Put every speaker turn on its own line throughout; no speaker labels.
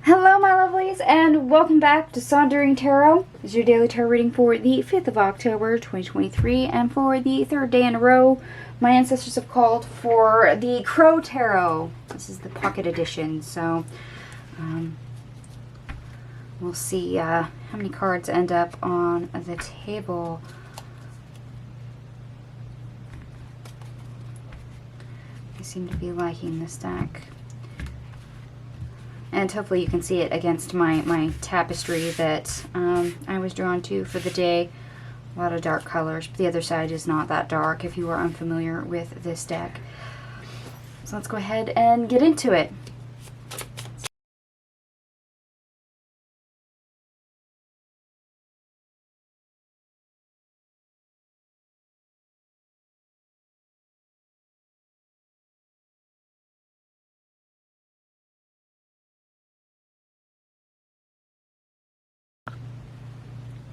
Hello, my lovelies, and welcome back to Sondering Tarot. This is your daily tarot reading for the 5th of October, 2023, and for the third day in a row, my ancestors have called for the Crow Tarot. This is the pocket edition, so we'll see how many cards end up on the table. I seem to be liking this deck. And hopefully you can see it against my tapestry that I was drawn to for the day. A lot of dark colors, but the other side is not that dark if you are unfamiliar with this deck. So let's go ahead and get into it.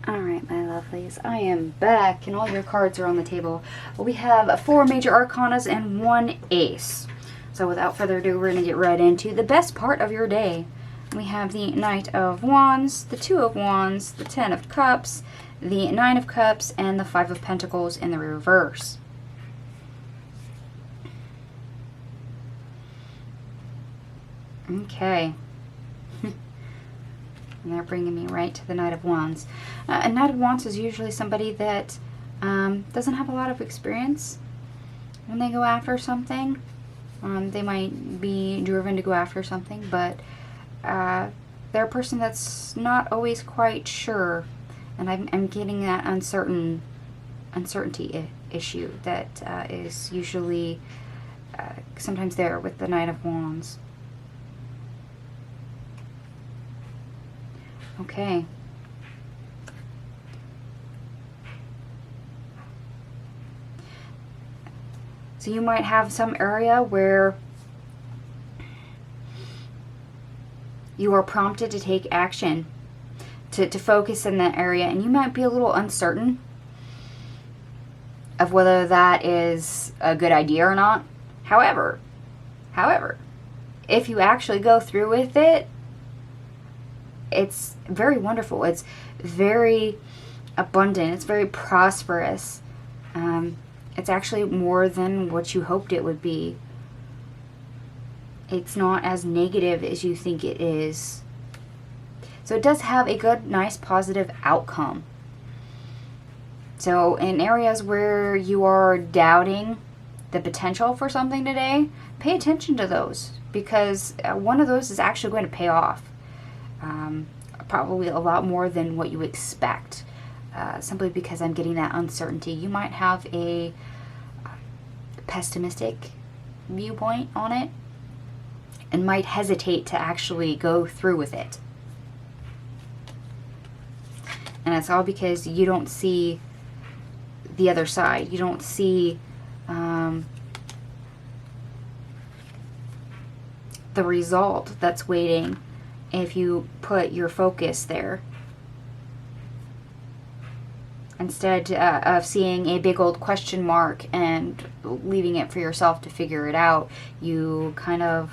Alright, my lovelies, I am back and all your cards are on the table. We have 4 major arcanas and 1 ace. So without further ado, we're going to get right into the best part of your day. We have the Knight of Wands, the 2 of Wands, the 10 of Cups, the 9 of Cups, and the 5 of Pentacles in the reverse. Okay. And they're bringing me right to the Knight of Wands. A Knight of Wands is usually somebody that doesn't have a lot of experience when they go after something. They might be driven to go after something, but they're a person that's not always quite sure. And I'm getting that uncertainty issue that is usually sometimes there with the Knight of Wands. Okay. So you might have some area where you are prompted to take action, to focus in that area, and you might be a little uncertain of whether that is a good idea or not. However, if you actually go through with it, it's very wonderful. It's very abundant. It's very prosperous. It's actually more than what you hoped it would be. It's not as negative as you think it is. So it does have a good, nice, positive outcome. So in areas where you are doubting the potential for something today, pay attention to those, because one of those is actually going to pay off. Probably a lot more than what you expect, simply because I'm getting that uncertainty. You might have a pessimistic viewpoint on it and might hesitate to actually go through with it. And it's all because you don't see the other side. You don't see the result that's waiting if you put your focus there. Instead of seeing a big old question mark and leaving it for yourself to figure it out, you kind of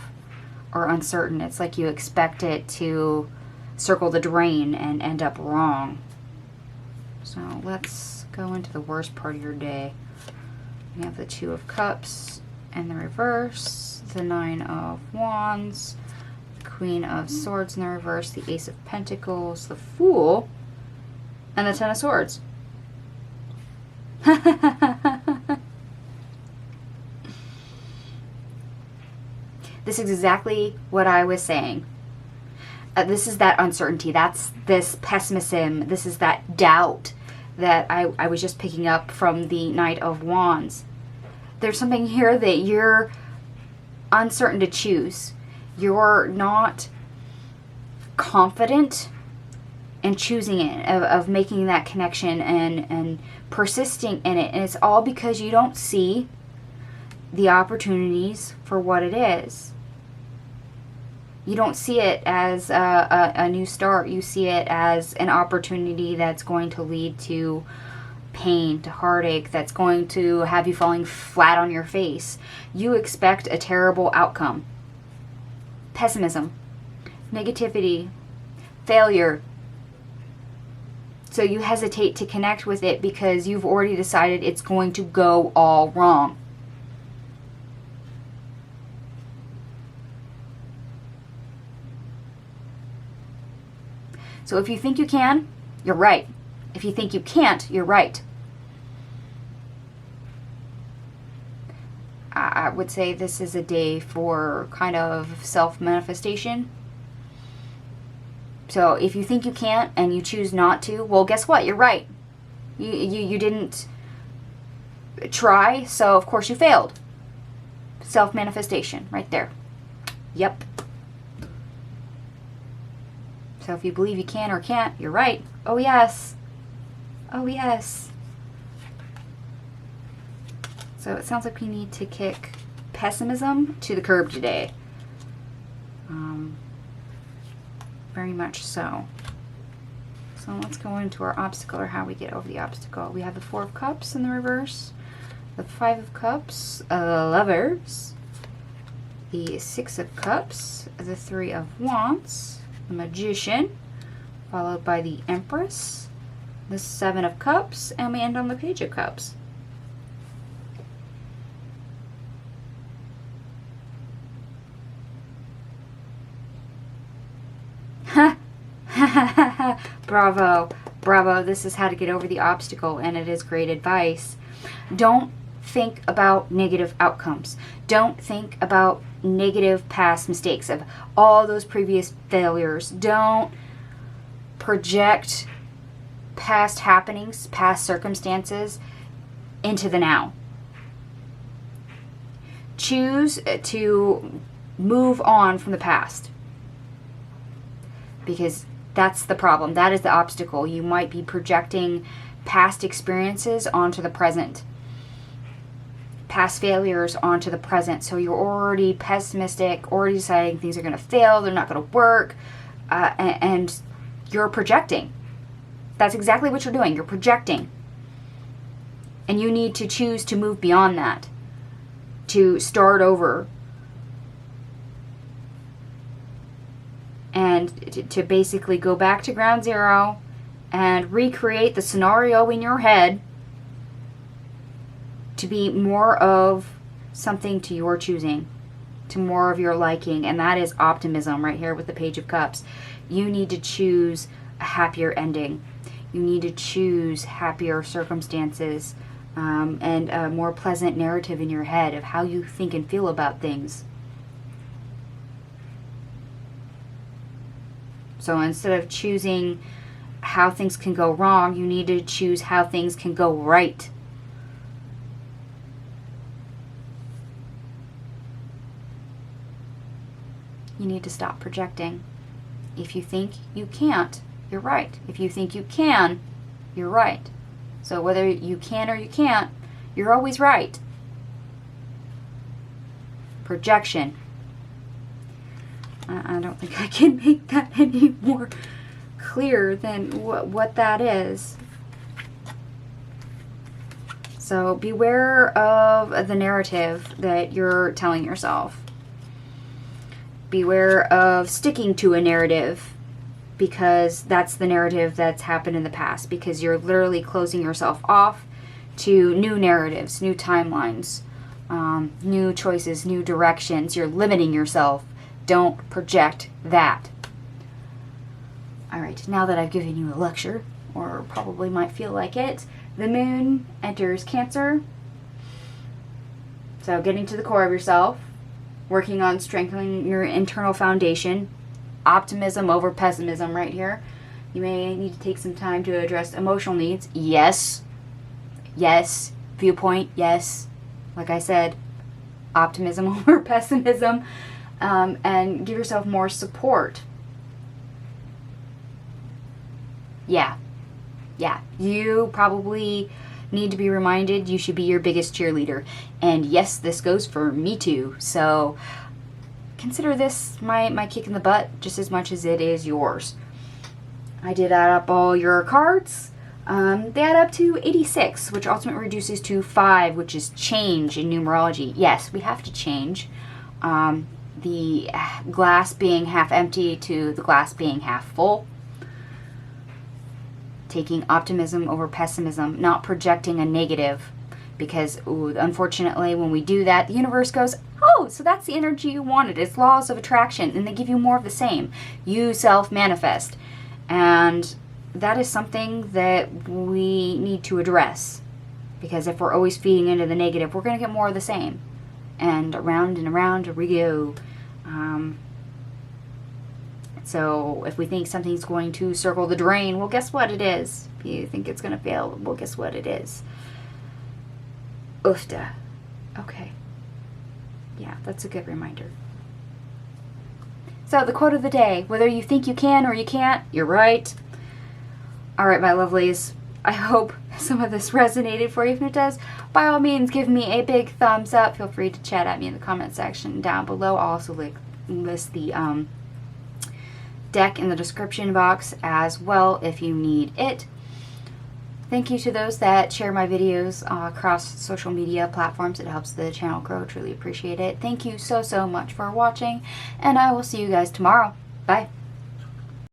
are uncertain. It's like you expect it to circle the drain and end up wrong. So let's go into the worst part of your day. We have the 2 of Cups in the reverse, the 9 of Wands, Queen of Swords in the reverse, the Ace of Pentacles, the Fool, and the 10 of Swords. This is exactly what I was saying. This is that uncertainty. That's this pessimism. This is that doubt that I was just picking up from the Knight of Wands. There's something here that you're uncertain to choose. You're not confident in choosing it, of making that connection and persisting in it. And it's all because you don't see the opportunities for what it is. You don't see it as a new start. You see it as an opportunity that's going to lead to pain, to heartache, that's going to have you falling flat on your face. You expect a terrible outcome. Pessimism. negativity, failure. So you hesitate to connect with it because you've already decided it's going to go all wrong. So if you think you can, you're right. If you think you can't, you're right. I would say this is a day for kind of self-manifestation. So if you think you can't and you choose not to, well, guess what? You're right. You didn't try, so of course you failed. Self-manifestation, right there. Yep. So if you believe you can or can't, you're right. Oh, yes. Oh, yes. So it sounds like we need to kick pessimism to the curb today. Very much so. So let's go into our obstacle, or how we get over the obstacle. We have the Four of Cups in the reverse, the Five of Cups, Lovers, the Six of Cups, the Three of Wands, the Magician, followed by the Empress, the Seven of Cups, and we end on the Page of Cups. Bravo, bravo. This is how to get over the obstacle, and it is great advice. Don't think about negative outcomes. Don't think about negative past mistakes of all those previous failures. Don't project past happenings, past circumstances into the now. Choose to move on from the past, because that's the problem. That is the obstacle. You might be projecting past experiences onto the present, past failures onto the present. So you're already pessimistic, already deciding things are going to fail, they're not going to work, and you're projecting. That's exactly what you're doing. You're projecting. And you need to choose to move beyond that, to start over, and to basically go back to ground zero and recreate the scenario in your head to be more of something to your choosing, to more of your liking. And that is optimism right here with the Page of Cups. You need to choose a happier ending. You need to choose happier circumstances, and a more pleasant narrative in your head of how you think and feel about things. So instead of choosing how things can go wrong, you need to choose how things can go right. You need to stop projecting. If you think you can't, you're right. If you think you can, you're right. So whether you can or you can't, you're always right. Projection. I don't think I can make that any more clear than what that is. So beware of the narrative that you're telling yourself. Beware of sticking to a narrative, because that's the narrative that's happened in the past, because you're literally closing yourself off to new narratives, new timelines, new choices, new directions. You're limiting yourself. Don't project that. All right, now that I've given you a lecture, or probably might feel like it, the moon enters Cancer. So getting to the core of yourself, working on strengthening your internal foundation, optimism over pessimism right here. You may need to take some time to address emotional needs. Yes. Yes. Viewpoint. Yes. Like I said, optimism over pessimism. And give yourself more support. Yeah. You probably need to be reminded you should be your biggest cheerleader. And yes, this goes for me too. So consider this my kick in the butt just as much as it is yours. I did add up all your cards. They add up to 86, which ultimately reduces to 5, which is change in numerology. Yes, we have to change. the glass being half empty to the glass being half full. Taking optimism over pessimism, not projecting a negative, because unfortunately when we do that, the universe goes, oh, so that's the energy you wanted. It's laws of attraction, and they give you more of the same. You self-manifest. And that is something that we need to address, because if we're always feeding into the negative, we're going to get more of the same. And around we go. So if we think something's going to circle the drain, well, guess what it is? If you think it's going to fail, well, guess what it is? Oofda. Okay. Yeah, that's a good reminder. So the quote of the day: whether you think you can or you can't, you're right. All right, my lovelies. I hope some of this resonated for you. If it does, by all means, give me a big thumbs up. Feel free to chat at me in the comment section down below. I'll also list the deck in the description box as well if you need it. Thank you to those that share my videos across social media platforms. It helps the channel grow. Truly appreciate it. Thank you so much for watching, and I will see you guys tomorrow. Bye.